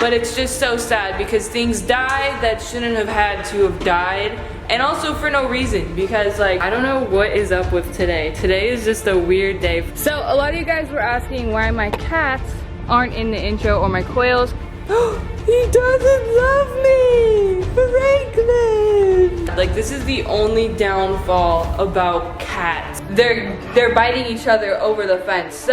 but it's just so sad because things die that shouldn't have had to have died. And also for no reason, because like, I don't know what is up with today. Today is just a weird day. So a lot of you guys were asking why my cats aren't in the intro or my quails. He doesn't love me, Franklin. Like, this is the only downfall about cats. They're biting each other over the fence.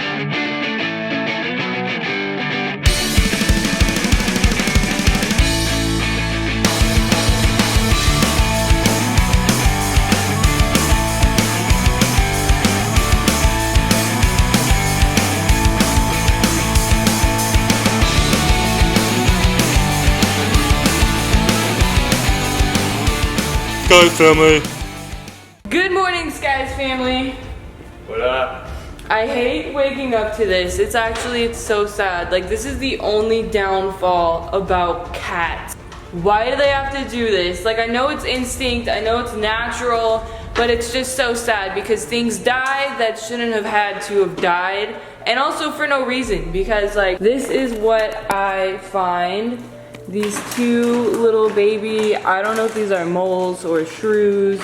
Skies family. Good morning, Skies family. What up? I hate waking up to this. It's so sad. Like, this is the only downfall about cats. Why do they have to do this? Like, I know it's instinct, I know it's natural, but it's just so sad because things die that shouldn't have had to have died. And also for no reason, because like, this is what I find. These two little baby, I don't know if these are moles or shrews.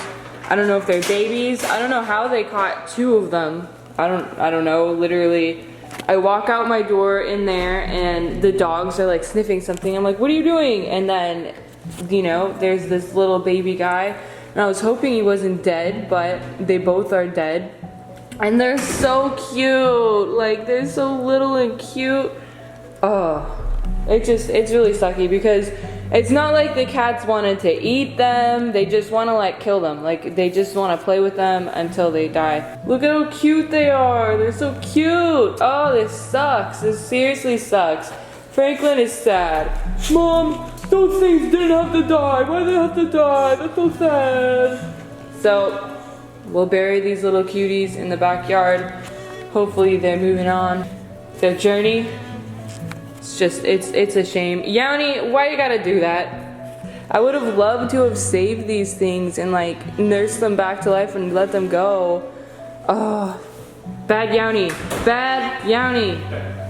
I don't know if they're babies. I don't know how they caught two of them. I don't know, literally. I walk out my door in there and the dogs are like sniffing something. I'm like, what are you doing? And then, you know, there's this little baby guy. And I was hoping he wasn't dead, but they both are dead. And they're so cute. Like, they're so little and cute. Oh. It's really sucky because it's not like the cats wanted to eat them. They just want to like kill them. Like, they just want to play with them until they die. Look at how cute they are. They're so cute. Oh, this sucks. This seriously sucks. Franklin is sad. Mom, those things didn't have to die. Why do they have to die? That's so sad. So we'll bury these little cuties in the backyard. Hopefully they're moving on their journey. It's a shame. Yownie, why you gotta do that? I would have loved to have saved these things and like nursed them back to life and let them go. Oh, bad Yownie. Bad Yownie.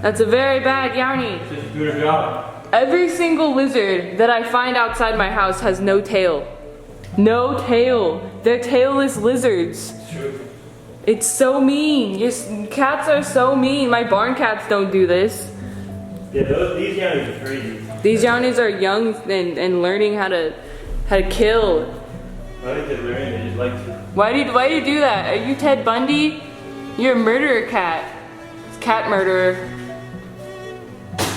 That's a very bad Yownie. Just do your job. Every single lizard that I find outside my house has no tail. No tail. They're tailless lizards. It's true. It's so mean. Your cats are so mean. My barn cats don't do this. Yeah, these Yownies are crazy. These Yownies are young and learning how to kill. I think they're learning, they just like to. Why do you do that? Are you Ted Bundy? You're a murderer cat. It's cat murderer.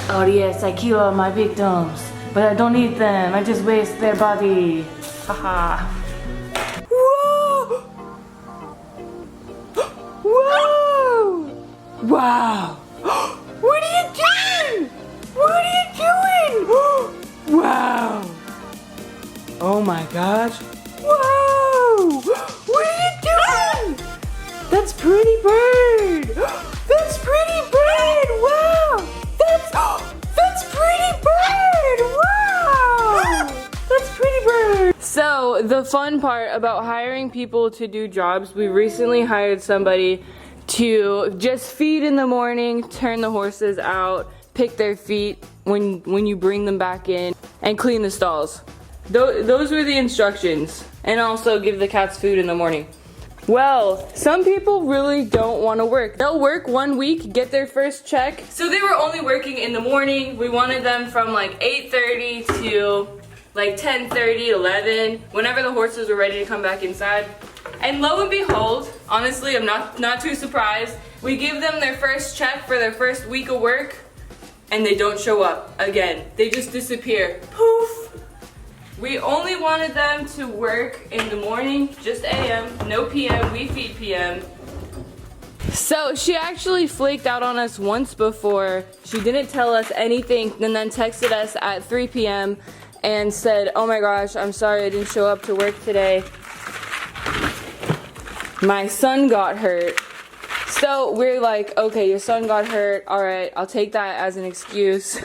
Oh yes, I kill all my victims, but I don't eat them. I just waste their body. Haha. Whoa! Whoa! Wow! What are you doing? What are you doing? Wow! Oh my gosh! Whoa! What are you doing? That's Pretty Bird! That's Pretty Bird! Wow! That's Pretty Bird! Wow! That's Pretty Bird! So, the fun part about hiring people to do jobs, we recently hired somebody to just feed in the morning, turn the horses out, pick their feet when you bring them back in, and clean the stalls. Those were the instructions. And also give the cats food in the morning. Well, some people really don't want to work. They'll work 1 week, get their first check. So they were only working in the morning. We wanted them from like 8:30 to like 10:30, 11, whenever the horses were ready to come back inside. And lo and behold, honestly, I'm not too surprised. We give them their first check for their first week of work, and they don't show up again. They just disappear. Poof! We only wanted them to work in the morning, just AM, no PM, we feed PM. So she actually flaked out on us once before. She didn't tell us anything and then texted us at 3 PM and said, oh my gosh, I'm sorry I didn't show up to work today. My son got hurt. So we're like, okay, your son got hurt. All right, I'll take that as an excuse.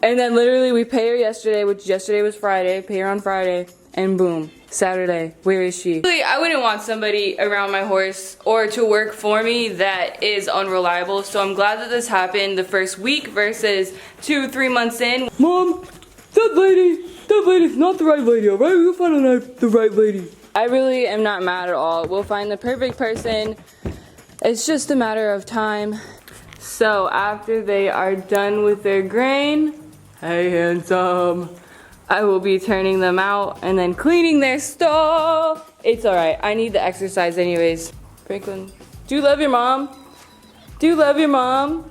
And then literally we pay her yesterday, which yesterday was Friday, pay her on Friday, and boom. Saturday. Where is she? Really, I wouldn't want somebody around my horse or to work for me that is unreliable. So I'm glad that this happened the first week versus 2-3 months in. Mom, that lady's not the right lady, alright? We'll find the right lady. I really am not mad at all. We'll find the perfect person. It's just a matter of time. So after they are done with their grain, hey handsome, I will be turning them out and then cleaning their stall. It's alright, I need the exercise anyways. Franklin, do you love your mom? Do you love your mom?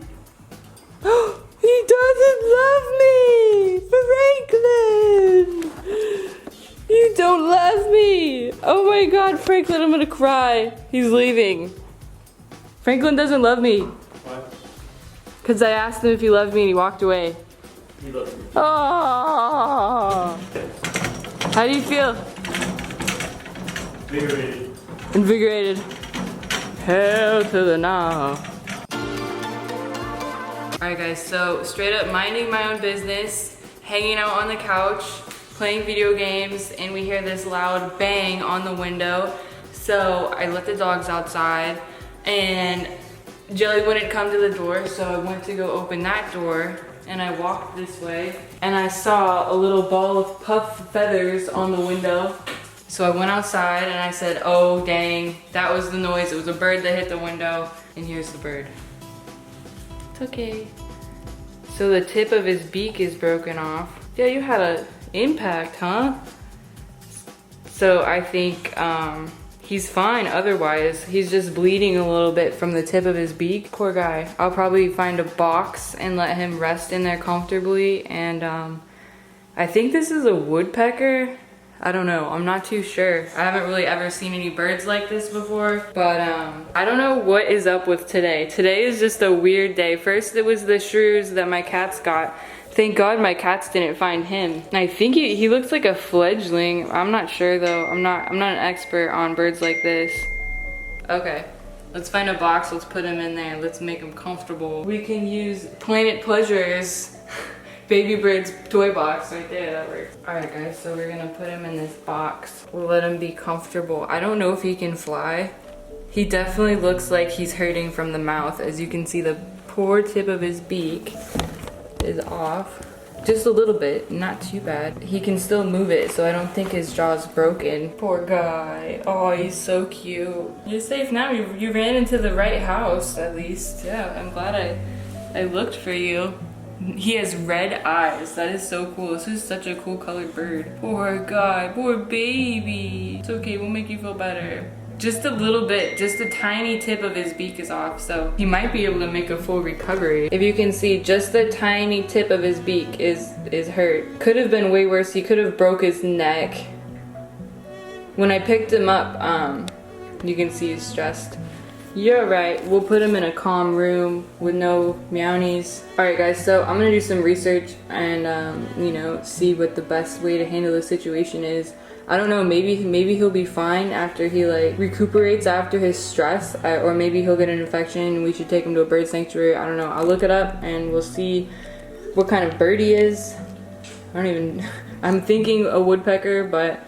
He doesn't love me! Franklin! You don't love me! Oh my god, Franklin, I'm gonna cry. He's leaving. Franklin doesn't love me. What? Because I asked him if he loved me and he walked away. He loves me. Oh. How do you feel? Invigorated. Invigorated. Hell to the nah. Alright guys, so straight up minding my own business, hanging out on the couch, playing video games, and we hear this loud bang on the window. So I let the dogs outside and Jelly wouldn't come to the door, so I went to go open that door and I walked this way and I saw a little ball of puff feathers on the window. So I went outside and I said, oh dang, that was the noise. It was a bird that hit the window, and here's the bird. It's okay. So the tip of his beak is broken off. Yeah, you had an impact, huh? So I think he's fine otherwise. He's just bleeding a little bit from the tip of his beak. Poor guy. I'll probably find a box and let him rest in there comfortably. And I think this is a woodpecker. I don't know, I'm not too sure. I haven't really ever seen any birds like this before, but I don't know what is up with today. Today is just a weird day. First it was the shrews that my cats got. Thank God my cats didn't find him. And I think he looks like a fledgling. I'm not sure though. I'm not an expert on birds like this. Okay, let's find a box, let's put him in there, let's make him comfortable. We can use Planet Pleasure's Baby Bird's toy box right there, that works. Alright guys, so we're gonna put him in this box. We'll let him be comfortable. I don't know if he can fly. He definitely looks like he's hurting from the mouth. As you can see, the poor tip of his beak is off. Just a little bit, not too bad. He can still move it, so I don't think his jaw's broken. Poor guy. Oh, he's so cute. You're safe now. You ran into the right house, at least. Yeah, I'm glad I looked for you. He has red eyes. That is so cool. This is such a cool colored bird. Poor guy, poor baby. It's okay, we'll make you feel better. Just a little bit, just a tiny tip of his beak is off, so he might be able to make a full recovery. If you can see, just the tiny tip of his beak is hurt. Could have been way worse. He could have broke his neck. When I picked him up, you can see he's stressed. You're right, we'll put him in a calm room with no meownies. Alright guys, so I'm gonna do some research and you know, see what the best way to handle the situation is. I don't know, maybe he'll be fine after he like recuperates after his stress, or maybe he'll get an infection and we should take him to a bird sanctuary. I don't know, I'll look it up and we'll see what kind of bird he is. I'm thinking a woodpecker, but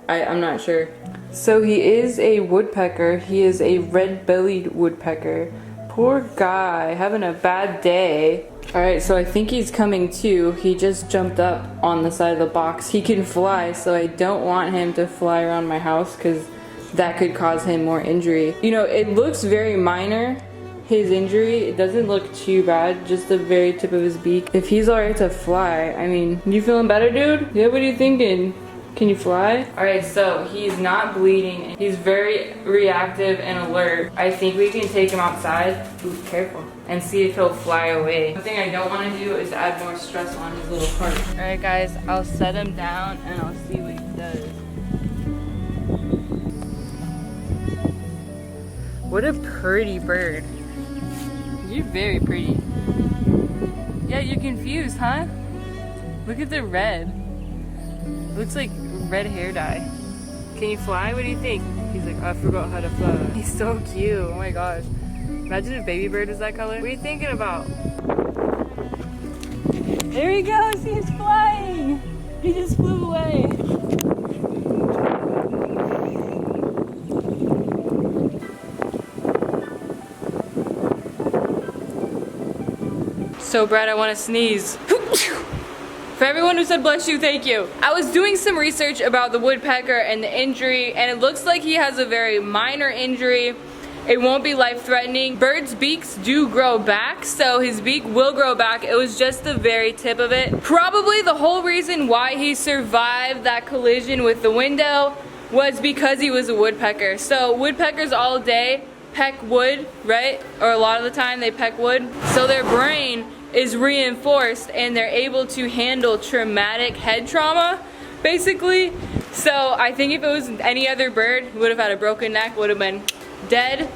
I'm not sure. So he is a woodpecker. He is a red-bellied woodpecker. Poor guy, having a bad day. Alright, so I think he's coming to. He just jumped up on the side of the box. He can fly, so I don't want him to fly around my house because that could cause him more injury. You know, it looks very minor, his injury. It doesn't look too bad, just the very tip of his beak. If he's alright to fly, I mean, you feeling better, dude? Yeah, what are you thinking? Can you fly? Alright, so he's not bleeding. He's very reactive and alert. I think we can take him outside. Ooh, careful. And see if he'll fly away. One thing I don't want to do is add more stress on his little heart. Alright guys, I'll set him down and I'll see what he does. What a pretty bird. You're very pretty. Yeah, you're confused, huh? Look at the red. Looks like red hair dye. Can you fly? What do you think? He's like, oh, I forgot how to fly. He's so cute. Oh my gosh. Imagine if baby bird was that color. What are you thinking about? There he goes. He's flying. He just flew away. so bad I want to sneeze. For everyone who said bless you, thank you. I was doing some research about the woodpecker and the injury, and it looks like he has a very minor injury. It won't be life-threatening. Birds' beaks do grow back, so his beak will grow back. It was just the very tip of it. Probably the whole reason why he survived that collision with the window was because he was a woodpecker. So woodpeckers all day peck wood, right? Or a lot of the time they peck wood. So their brain is reinforced and they're able to handle traumatic head trauma, basically. So I think if it was any other bird, he would have had a broken neck, would have been dead.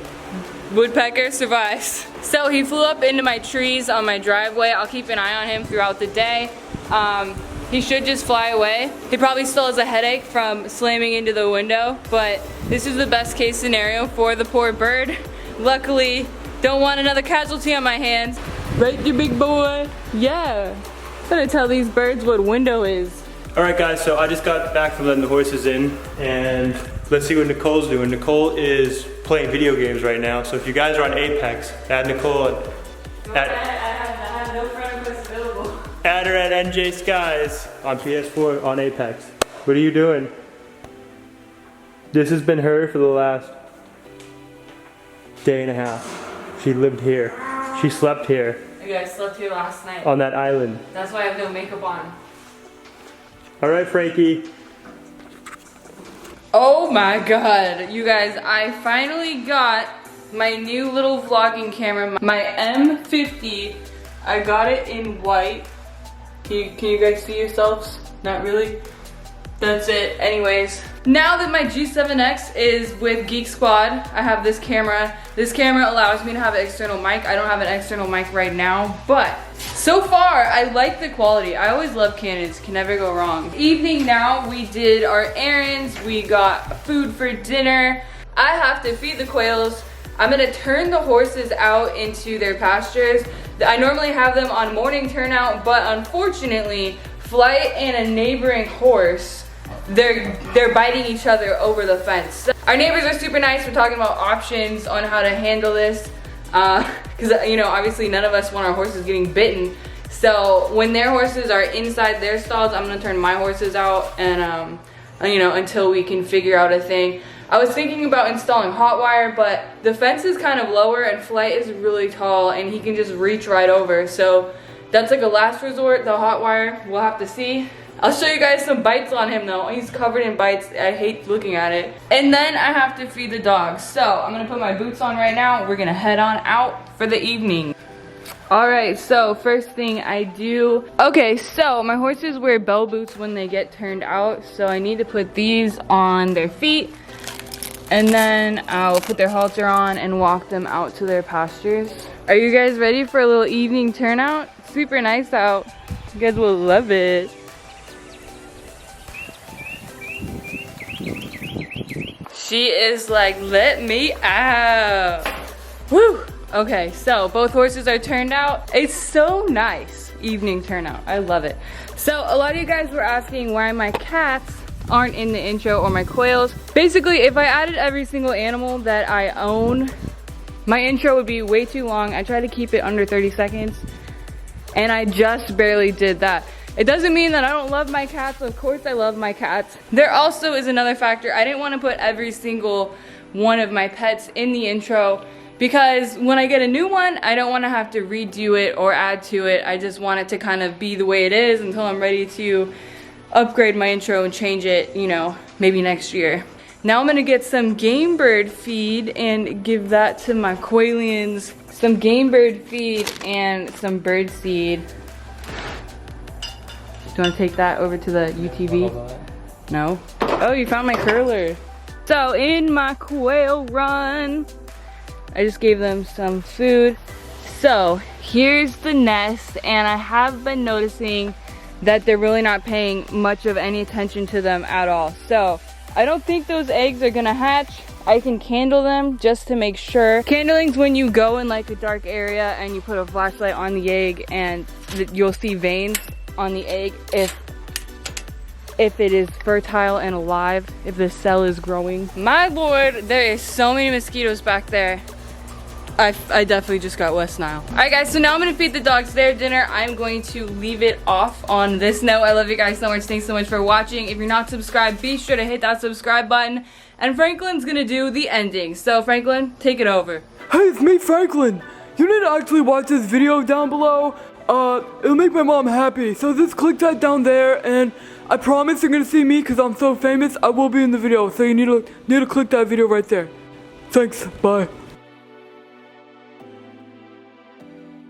Woodpecker survives. So he flew up into my trees on my driveway. I'll keep an eye on him throughout the day. He should just fly away. He probably still has a headache from slamming into the window, but this is the best case scenario for the poor bird. Luckily, don't want another casualty on my hands. Right, you big boy? Yeah. Gotta tell these birds what window is. All right, guys, so I just got back from letting the horses in, and let's see what Nicole's doing. Nicole is playing video games right now, so if you guys are on Apex, add Nicole I have no friend requests available. Add her at NJ Skies on PS4 on Apex. What are you doing? This has been her for the last day and a half. She lived here. She slept here. You guys slept here last night. On that island. That's why I have no makeup on. All right, Frankie. Oh my god, you guys, I finally got my new little vlogging camera, my M50. I got it in white. Can you guys see yourselves? Not really? That's it. Anyways, now that my G7X is with Geek Squad, I have this camera. This camera allows me to have an external mic. I don't have an external mic right now, but so far I like the quality. I always love Canons, can never go wrong. Evening now, we did our errands, we got food for dinner. I have to feed the quails. I'm gonna turn the horses out into their pastures. I normally have them on morning turnout, but unfortunately, Flight and a neighboring horse, they're biting each other over the fence. Our neighbors are super nice. We're talking about options on how to handle this. Because, you know, obviously none of us want our horses getting bitten. So when their horses are inside their stalls, I'm gonna turn my horses out and, you know, until we can figure out a thing. I was thinking about installing hot wire, but the fence is kind of lower and Flight is really tall and he can just reach right over. So that's like a last resort, the hot wire. We'll have to see. I'll show you guys some bites on him though. He's covered in bites. I hate looking at it. And then I have to feed the dogs. So I'm gonna put my boots on right now. We're gonna head on out for the evening. All right, so first thing I do. Okay, so my horses wear bell boots when they get turned out. So I need to put these on their feet. And then I'll put their halter on and walk them out to their pastures. Are you guys ready for a little evening turnout? Super nice out. You guys will love it. She is like, let me out. Woo! Okay, so both horses are turned out. It's so nice evening turnout. I love it. So a lot of you guys were asking why my cats aren't in the intro or my quails. Basically, if I added every single animal that I own, my intro would be way too long. I try to keep it under 30 seconds and I just barely did that. It doesn't mean that I don't love my cats. Of course I love my cats. There also is another factor. I didn't want to put every single one of my pets in the intro because when I get a new one, I don't want to have to redo it or add to it. I just want it to kind of be the way it is until I'm ready to upgrade my intro and change it, you know, maybe next year. Now I'm gonna get some game bird feed and give that to my quailians. Some game bird feed and some bird seed. Do you wanna take that over to the UTV? No? Oh, you found my curler. So in my quail run, I just gave them some food. So here's the nest, and I have been noticing that they're really not paying much of any attention to them at all. So I don't think those eggs are gonna hatch. I can candle them just to make sure. Candling's when you go in like a dark area and you put a flashlight on the egg and you'll see veins on the egg if it is fertile and alive, if the cell is growing. My lord, there is so many mosquitoes back there. I definitely just got West Nile. All right, guys, so now I'm gonna feed the dogs their dinner. I'm going to leave it off on this note. I love you guys so much. Thanks so much for watching. If you're not subscribed, be sure to hit that subscribe button. And Franklin's gonna do the ending. So Franklin, take it over. Hey, it's me, Franklin. You need to actually watch this video down below. It'll make my mom happy. So just click that down there, and I promise you're gonna see me because I'm so famous. I will be in the video. So you need to click that video right there. Thanks. Bye.